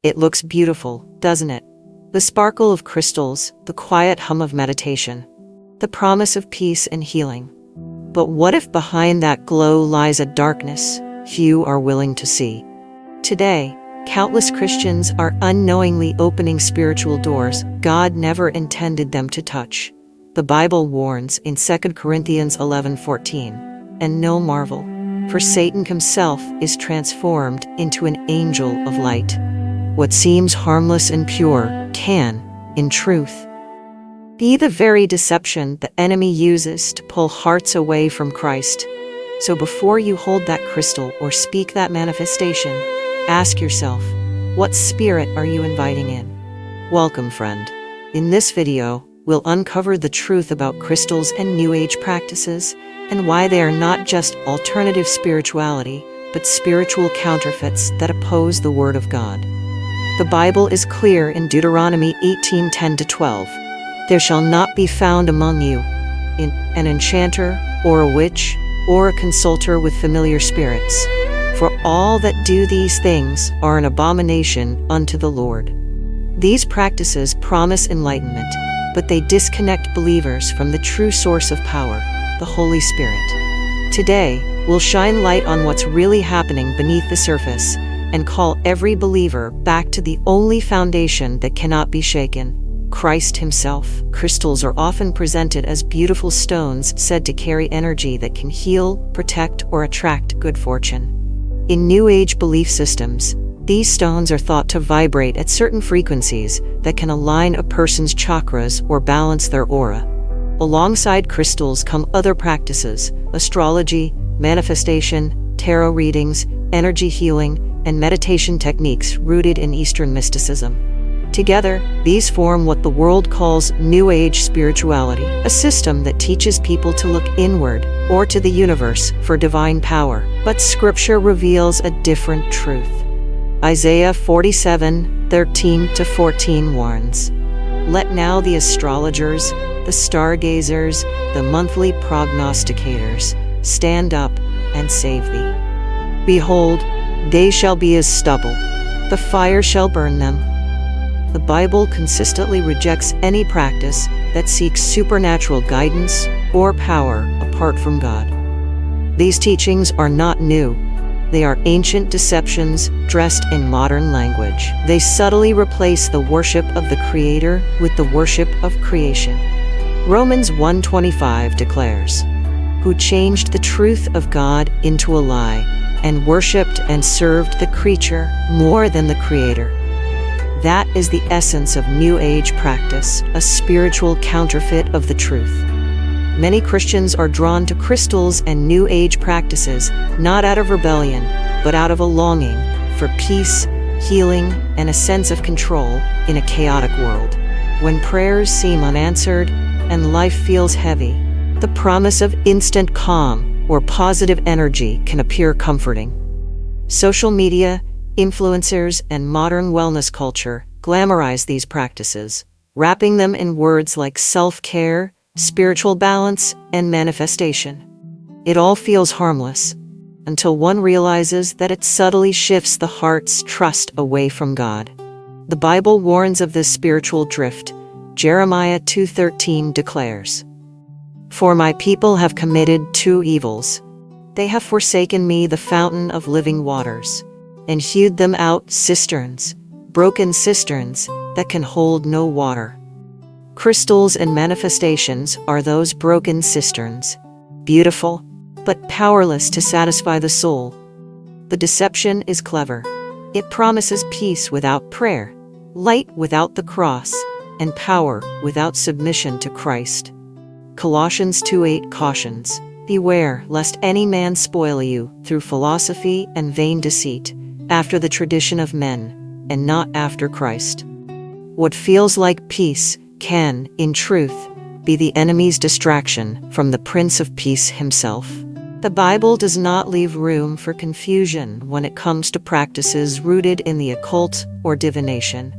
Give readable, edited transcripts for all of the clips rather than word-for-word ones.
It looks beautiful, doesn't it? The sparkle of crystals, the quiet hum of meditation, the promise of peace and healing. But what if behind that glow lies a darkness few are willing to see? Today, countless Christians are unknowingly opening spiritual doors God never intended them to touch. The Bible warns in 2 Corinthians 11:14, "And no marvel, for Satan himself is transformed into an angel of light." What seems harmless and pure can, in truth, be the very deception the enemy uses to pull hearts away from Christ. So before you hold that crystal or speak that manifestation, ask yourself, what spirit are you inviting in? Welcome, friend. In this video, we'll uncover the truth about crystals and New Age practices and why they are not just alternative spirituality, but spiritual counterfeits that oppose the Word of God. The Bible is clear in Deuteronomy 18:10-12. "There shall not be found among you an enchanter or a witch or a consulter with familiar spirits, for all that do these things are an abomination unto the Lord." These practices promise enlightenment, but they disconnect believers from the true source of power, the Holy Spirit. Today, we'll shine light on what's really happening beneath the surface and call every believer back to the only foundation that cannot be shaken, Christ Himself. Crystals are often presented as beautiful stones said to carry energy that can heal, protect, or attract good fortune. In New Age belief systems, these stones are thought to vibrate at certain frequencies that can align a person's chakras or balance their aura. Alongside crystals come other practices: astrology, manifestation, tarot readings, energy healing, and meditation techniques rooted in Eastern mysticism. Together, these form what the world calls New Age spirituality, a system that teaches people to look inward or to the universe for divine power. But Scripture reveals a different truth. Isaiah 47:13-14 warns, "Let now the astrologers, the stargazers, the monthly prognosticators stand up and save thee. Behold, they shall be as stubble, the fire shall burn them." The Bible consistently rejects any practice that seeks supernatural guidance or power apart from God. These teachings are not new. They are ancient deceptions dressed in modern language. They subtly replace the worship of the Creator with the worship of creation. Romans 1:25 declares, "Who changed the truth of God into a lie, and worshipped and served the creature more than the Creator." That is the essence of New Age practice, a spiritual counterfeit of the truth. Many Christians are drawn to crystals and New Age practices not out of rebellion, but out of a longing for peace, healing, and a sense of control in a chaotic world. When prayers seem unanswered and life feels heavy, the promise of instant calm or positive energy can appear comforting. Social media, influencers, and modern wellness culture glamorize these practices, wrapping them in words like self-care, spiritual balance, and manifestation. It all feels harmless, until one realizes that it subtly shifts the heart's trust away from God. The Bible warns of this spiritual drift. Jeremiah 2:13 declares, "For my people have committed two evils. They have forsaken me, the fountain of living waters, and hewed them out cisterns, broken cisterns that can hold no water." Crystals and manifestations are those broken cisterns, beautiful, but powerless to satisfy the soul. The deception is clever. It promises peace without prayer, light without the cross, and power without submission to Christ. Colossians 2:8 cautions, "Beware lest any man spoil you through philosophy and vain deceit, after the tradition of men, and not after Christ." What feels like peace can, in truth, be the enemy's distraction from the Prince of Peace himself. The Bible does not leave room for confusion when it comes to practices rooted in the occult or divination.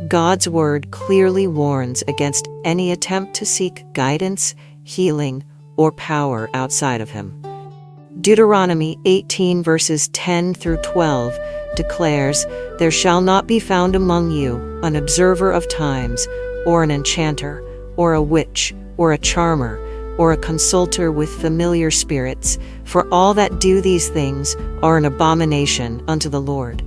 God's Word clearly warns against any attempt to seek guidance, healing, or power outside of Him. Deuteronomy 18 verses 10-12 declares, "There shall not be found among you an observer of times, or an enchanter, or a witch, or a charmer, or a consulter with familiar spirits, for all that do these things are an abomination unto the Lord."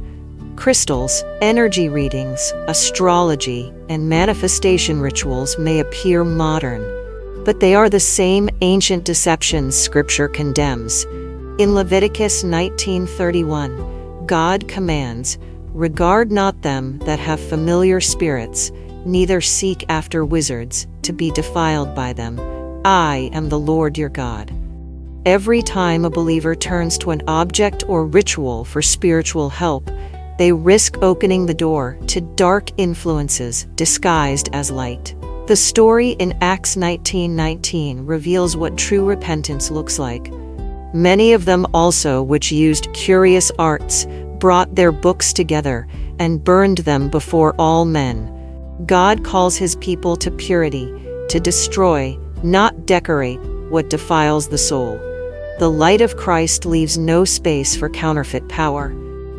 Crystals, energy readings, astrology, and manifestation rituals may appear modern, but they are the same ancient deceptions Scripture condemns. In Leviticus 19:31, God commands, "Regard not them that have familiar spirits, neither seek after wizards, to be defiled by them. I am the Lord your God." Every time a believer turns to an object or ritual for spiritual help, they risk opening the door to dark influences disguised as light. The story in Acts 19:19 reveals what true repentance looks like. Many of them also, which used curious arts, brought their books together and burned them before all men. God calls his people to purity, to destroy, not decorate, what defiles the soul. The light of Christ leaves no space for counterfeit power.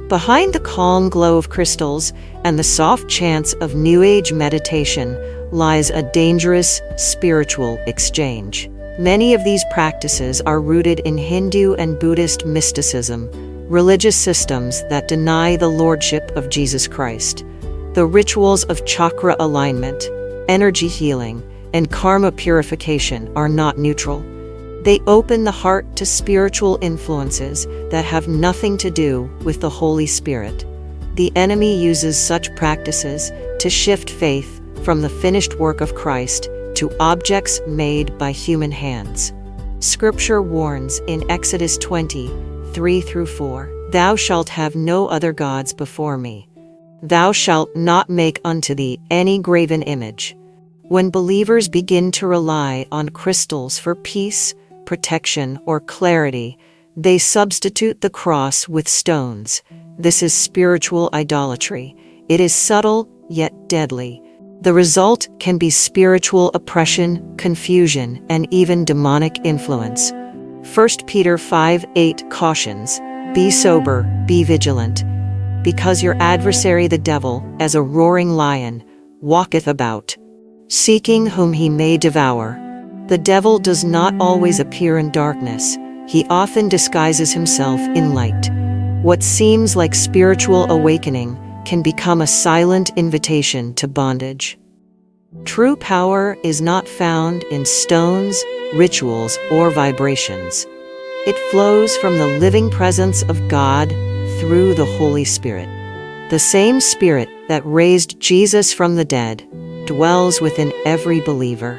Behind the calm glow of crystals and the soft chants of New Age meditation lies a dangerous spiritual exchange. Many of these practices are rooted in Hindu and Buddhist mysticism, religious systems that deny the lordship of Jesus Christ. The rituals of chakra alignment, energy healing, and karma purification are not neutral. They open the heart to spiritual influences that have nothing to do with the Holy Spirit. The enemy uses such practices to shift faith from the finished work of Christ to objects made by human hands. Scripture warns in Exodus 20:3-4, "Thou shalt have no other gods before me. Thou shalt not make unto thee any graven image." When believers begin to rely on crystals for peace, protection, or clarity, they substitute the cross with stones. This is spiritual idolatry. It is subtle yet deadly. The result can be spiritual oppression, confusion, and even demonic influence. 1 Peter 5:8 cautions, "Be sober, be vigilant, because your adversary the devil, as a roaring lion, walketh about, seeking whom he may devour." The devil does not always appear in darkness. He often disguises himself in light. What seems like spiritual awakening can become a silent invitation to bondage. True power is not found in stones, rituals, or vibrations. It flows from the living presence of God through the Holy Spirit. The same Spirit that raised Jesus from the dead dwells within every believer.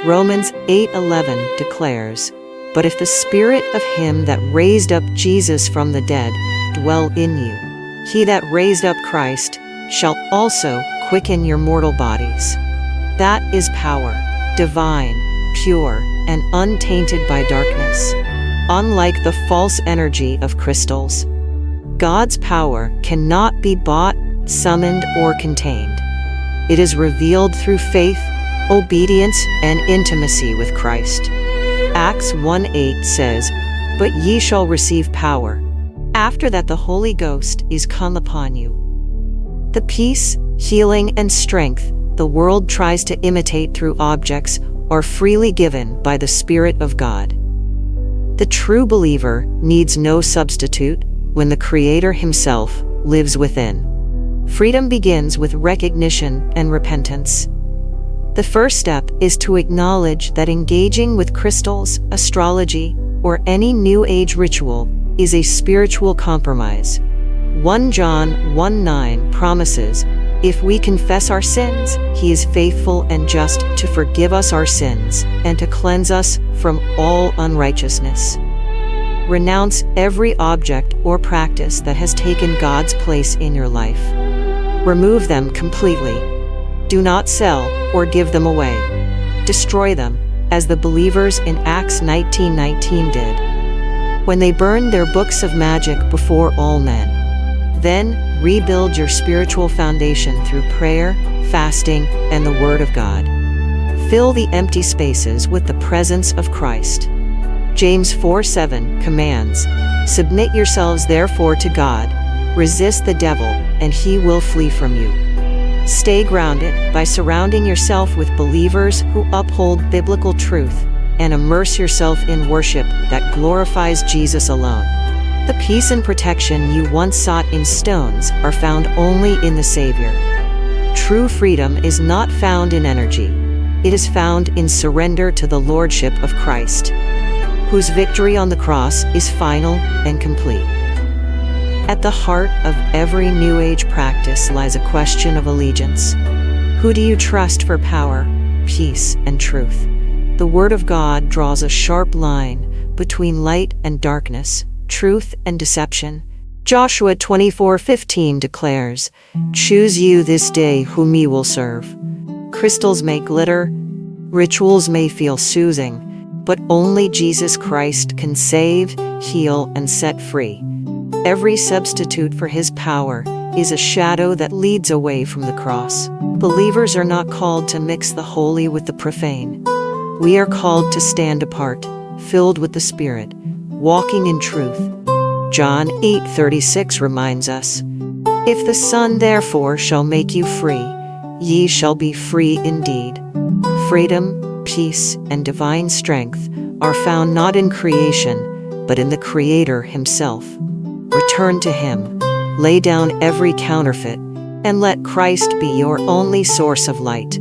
Romans 8:11 declares, "But if the Spirit of him that raised up Jesus from the dead dwell in you, he that raised up Christ shall also quicken your mortal bodies." That is power, divine, pure, and untainted by darkness. Unlike the false energy of crystals, God's power cannot be bought, summoned, or contained. It is revealed through faith, obedience, and intimacy with Christ. Acts 1:8 says, "But ye shall receive power. After that the Holy Ghost is come upon you." The peace, healing, and strength the world tries to imitate through objects are freely given by the Spirit of God. The true believer needs no substitute when the Creator himself lives within. Freedom begins with recognition and repentance. The first step is to acknowledge that engaging with crystals, astrology, or any New Age ritual is a spiritual compromise. 1 John 1:9 promises, "If we confess our sins, he is faithful and just to forgive us our sins and to cleanse us from all unrighteousness." Renounce every object or practice that has taken God's place in your life. Remove them completely. Do not sell or give them away. Destroy them, as the believers in Acts 19:19 did, when they burned their books of magic before all men. Then rebuild your spiritual foundation through prayer, fasting, and the Word of God. Fill the empty spaces with the presence of Christ. James 4:7 commands, "Submit yourselves therefore to God. Resist the devil, and he will flee from you. Stay grounded by surrounding yourself with believers who uphold biblical truth, and immerse yourself in worship that glorifies Jesus alone. The peace and protection you once sought in stones are found only in the Savior. True freedom is not found in energy. It is found in surrender to the Lordship of Christ, whose victory on the cross is final and complete. At the heart of every New Age practice lies a question of allegiance. Who do you trust for power, peace, and truth? The Word of God draws a sharp line between light and darkness, truth and deception. Joshua 24:15 declares, "Choose you this day whom ye will serve." Crystals may glitter, rituals may feel soothing, but only Jesus Christ can save, heal, and set free. Every substitute for his power is a shadow that leads away from the cross. Believers are not called to mix the holy with the profane. We are called to stand apart, filled with the Spirit, walking in truth. John 8:36 reminds us, "If the Son therefore shall make you free, ye shall be free indeed." Freedom, peace, and divine strength are found not in creation, but in the Creator himself. Return to him, lay down every counterfeit, and let Christ be your only source of light.